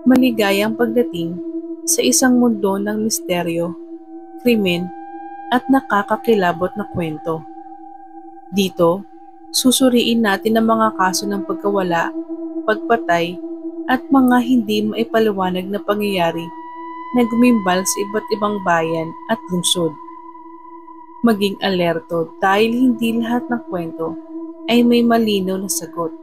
Maligayang pagdating sa isang mundo ng misteryo, krimen at nakakakilabot na kwento. Dito, susuriin natin ang mga kaso ng pagkawala, pagpatay at mga hindi maipaliwanag na pangyayari na gumimbal sa iba't ibang bayan at lungsod. Maging alerto dahil hindi lahat ng kwento ay may malinaw na sagot.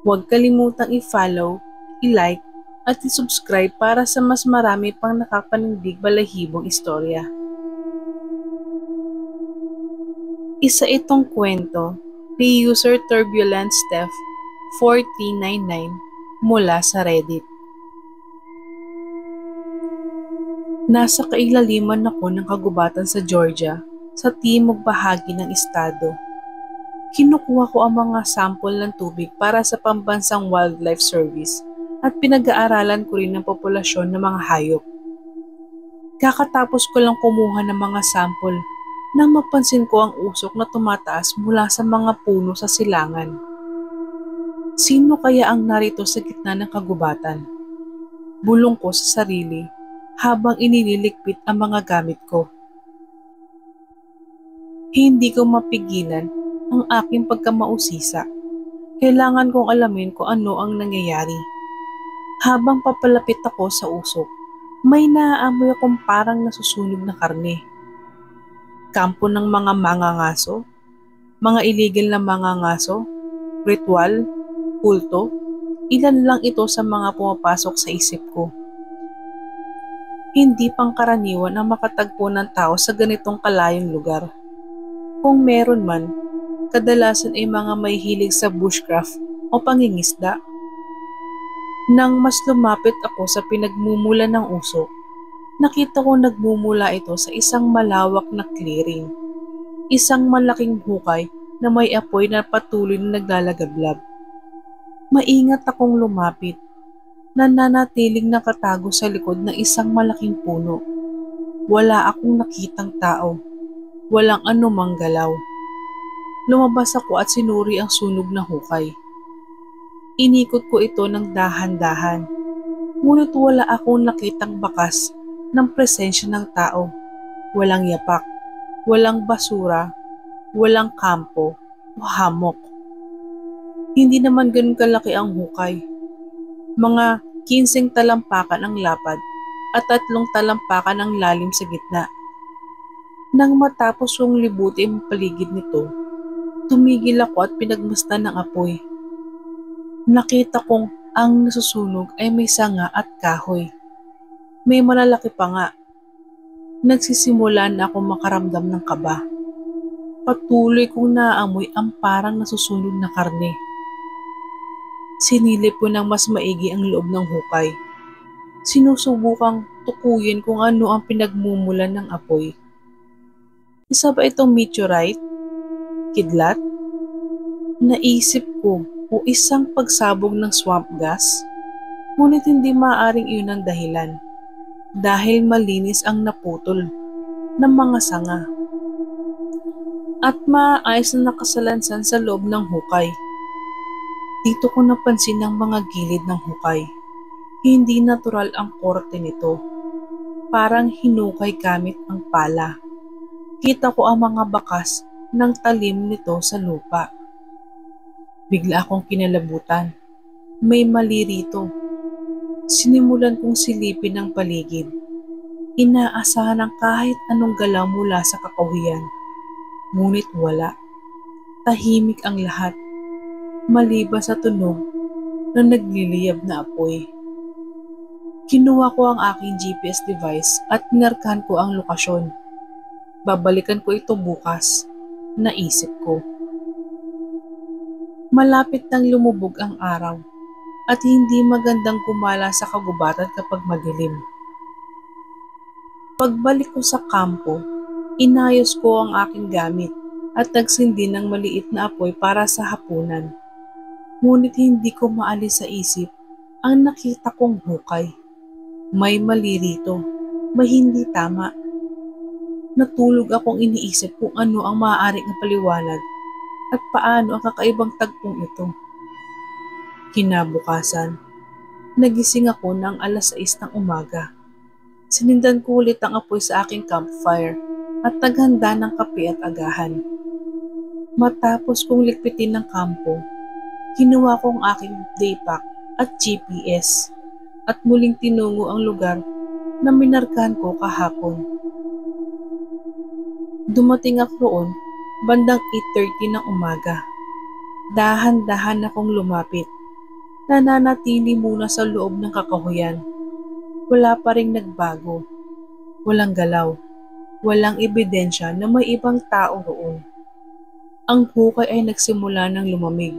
Huwag kalimutang i-follow, i-like at i-subscribe para sa mas marami pang nakapanindig balahibong istorya. Isa itong kwento ni user Turbulent Steph 4399 mula sa Reddit. Nasa kailaliman ako ng kagubatan sa Georgia, sa timog bahagi ng estado. Kinukuha ko ang mga sample ng tubig para sa Pambansang Wildlife Service at pinag-aaralan ko rin ang populasyon ng mga hayop. Kakatapos ko lang kumuha ng mga sample nang mapansin ko ang usok na tumataas mula sa mga puno sa silangan. Sino kaya ang narito sa gitna ng kagubatan? Bulong ko sa sarili habang inililigpit ang mga gamit ko. Hindi ko mapigilan ang aking pagkamausisa. Kailangan kong alamin kung ano ang nangyayari. Habang papalapit ako sa usok, may naaamoy akong parang nasusunog na karne. Kampo ng mga mangangaso, mga illegal na mangangaso, ritual, kulto, ilan lang ito sa mga pumapasok sa isip ko. Hindi pangkaraniwan ang makatagpo ng tao sa ganitong kalayong lugar. Kung meron man, kadalasan ay mga may hilig sa bushcraft o pangingisda. Nang mas lumapit ako sa pinagmumula ng usok, nakita ko nagmumula ito sa isang malawak na clearing. Isang malaking hukay na may apoy na patuloy na naglalagablab. Maingat akong lumapit, nananatiling nakatago sa likod ng isang malaking puno. Wala akong nakitang tao, walang anumang galaw. Lumabas ako at sinuri ang sunog na hukay. Inikot ko ito ng dahan-dahan, ngunit wala akong nakitang bakas ng presensya ng tao. Walang yapak, walang basura, walang kampo o hamok. Hindi naman ganun kalaki ang hukay. Mga 15 talampakan ang lapad at 3 talampakan ang lalim sa gitna. Nang matapos kong libutin ang paligid nito, tumigil ako at pinagmasdan ng apoy. Nakita kong ang nasusunog ay may sanga at kahoy. May malalaki pa nga. Nagsisimula na akong makaramdam ng kaba. Patuloy kong naaamoy ang parang nasusunog na karne. Sinilip ko ng mas maigi ang loob ng hukay. Sinusubukang tukuyin kung ano ang pinagmumulan ng apoy. Isa ba itong meteorite? Kidlat? Naisip ko o isang pagsabog ng swamp gas? Ngunit hindi maaaring iyon ang dahilan. Dahil malinis ang naputol ng mga sanga. At maayos na nakasalansan sa loob ng hukay. Dito ko napansin ang mga gilid ng hukay. Hindi natural ang korte nito. Parang hinukay gamit ang pala. Kita ko ang mga bakas ng talim nito sa lupa. Bigla akong kinalabutan. May mali rito. Sinimulan kong silipin ang paligid. Inaasahan ang kahit anong galaw mula sa kakahuyan. Ngunit wala. Tahimik ang lahat. Maliban sa tunog na nagliliyab na apoy. Kinuha ko ang aking GPS device at minarkahan ko ang lokasyon. Babalikan ko ito bukas, naisip ko. Malapit nang lumubog ang araw at hindi magandang gumala sa kagubatan kapag madilim. Pagbalik ko sa kampo, inayos ko ang aking gamit at nagsindi ng maliit na apoy para sa hapunan. Ngunit hindi ko maalis sa isip ang nakita kong hukay. May mali rito, may hindi tama. Natulog akong iniisip kung ano ang maaaring paliwanag at paano ang kakaibang tagpong ito. Kinabukasan, Nagising ako ng 6:00 ng umaga. Sinindan ko ulit ang apoy sa aking campfire at naghanda ng kape at agahan. Matapos kong likpitin ng kampo, kinuha ko ang aking daypack at GPS at muling tinungo ang lugar na minarkahan ko kahapon. Dumating ako roon bandang 8:30 ng umaga. Dahan-dahan akong lumapit. Nananatili muna sa loob ng kakahuyan. Wala pa ring nagbago. Walang galaw. Walang ebidensya na may ibang tao roon. Ang hukay ay nagsimula ng lumamig.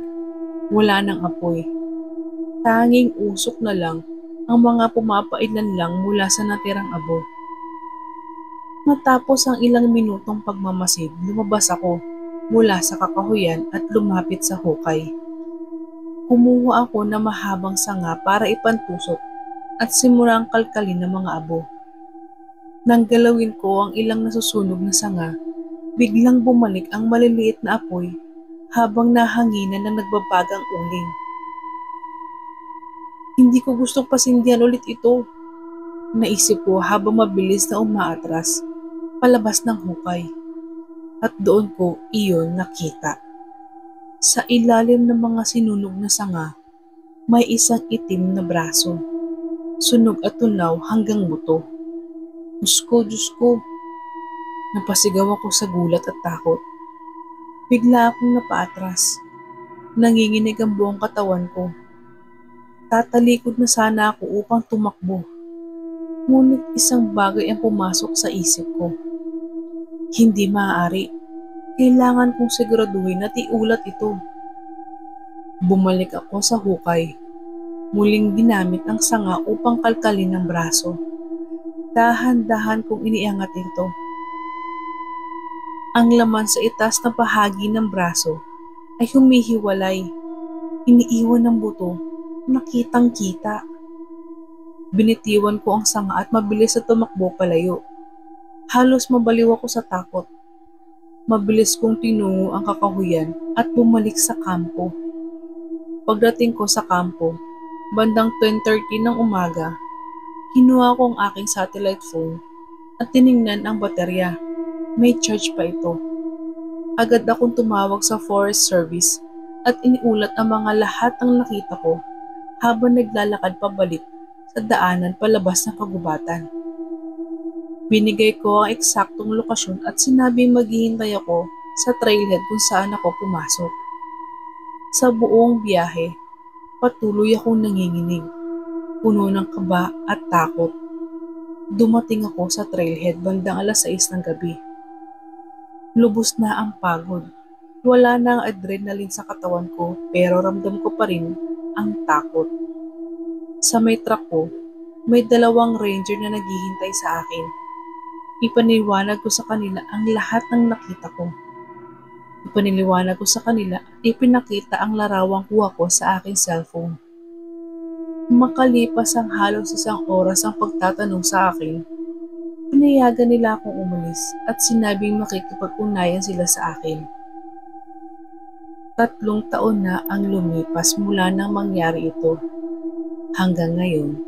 Wala nang apoy. Tanging usok na lang ang mga pumapailan lang mula sa natirang abo. Matapos ang ilang minutong pagmamasid, lumabas ako mula sa kakahuyan at lumapit sa hukay. Kumuha ako ng mahabang sanga para ipantusok at simulang kalkalin ng mga abo. Nang galawin ko ang ilang nasusunog na sanga, biglang bumalik ang maliliit na apoy habang nahanginan ng nagbabagang uling. Hindi ko gustong pasindihan ulit ito, naisip ko habang mabilis na umaatras palabas ng hukay. At doon ko iyon nakita. Sa ilalim ng mga sinunog na sanga, may isang itim na braso. Sunog at tunaw hanggang buto. Diyos ko, napasigaw ako sa gulat at takot. Bigla akong napaatras. Nanginginig ang buong katawan ko. Tatalikod na sana ako upang tumakbo. Ngunit isang bagay ang pumasok sa isip ko. Hindi maaari. Kailangan kong siguraduhin na iulat ito. Bumalik ako sa hukay. Muling ginamit ang sanga upang kalkalin ang braso. Dahan-dahan kong iniangat ito. Ang laman sa itaas na bahagi ng braso ay humihiwalay. Iniiwan ng buto, nakitang-kita. Binitiwan ko ang sanga at mabilis na tumakbo palayo. Halos mabaliw ako sa takot. Mabilis kong tinungo ang kakahuyan at bumalik sa kampo. Pagdating ko sa kampo, bandang 10:30 ng umaga, kinuha ko ang aking satellite phone at tiningnan ang baterya. May charge pa ito. Agad akong tumawag sa Forest Service at iniulat ang mga lahat ng nakita ko habang naglalakad pabalik sa daanan palabas ng kagubatan. Binigay ko ang eksaktong lokasyon at sinabing maghihintay ako sa trailhead kung saan ako pumasok. Sa buong biyahe, patuloy akong nanginginig, puno ng kaba at takot. Dumating ako sa trailhead bandang 6:00 ng gabi. Lubos na ang pagod. Wala na ang adrenaline sa katawan ko pero ramdam ko pa rin ang takot. Sa may truck ko, may 2 ranger na naghihintay sa akin. Ipaniwanag ko sa kanila ang lahat ng nakita ko. Ipiniliwanag ko sa kanila at ipinakita ang larawang kuha ko sa aking cellphone. Makalipas ang halos 1 oras ang pagtatanong sa akin, pinayagan nila akong umalis at sinabing makikipag-unayan sila sa akin. 3 taon na ang lumipas mula nang mangyari ito. Hanggang ngayon,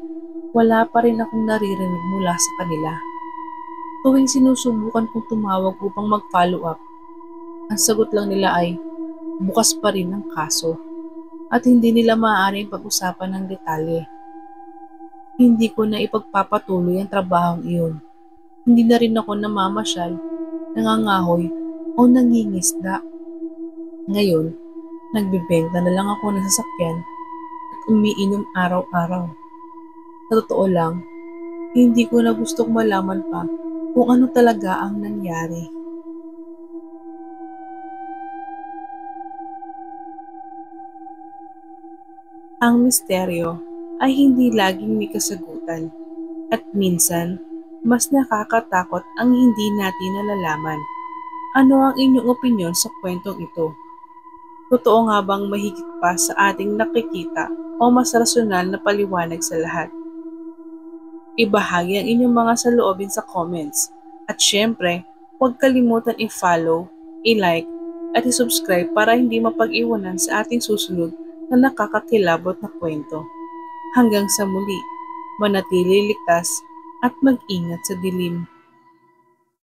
wala pa rin akong naririnig mula sa kanila. Tuwing sinusubukan kong tumawag upang mag-follow up, ang sagot lang nila ay bukas pa rin ang kaso at hindi nila maaaring pag-usapan ng detalye. Hindi ko na ipagpapatuloy ang trabahong iyon. Hindi na rin ako namamasyal, nangangahoy o nangingisda. Ngayon, nagbibenta na lang ako ng sasakyan at umiinom araw-araw. Sa totoo lang, hindi ko na gustong malaman pa kung ano talaga ang nangyari. Ang misteryo ay hindi laging may kasagutan at minsan mas nakakatakot ang hindi natin nalalaman. Ano ang inyong opinyon sa kwentong ito? Totoo nga bang mahigit pa sa ating nakikita o mas rasyonal na paliwanag sa lahat? Ibahagi ang inyong mga saloobin sa comments. At syempre, huwag kalimutan i-follow, i-like, at i-subscribe para hindi mapag-iwanan sa ating susunod na nakakakilabot na kwento. Hanggang sa muli, manatili ligtas at mag-ingat sa dilim.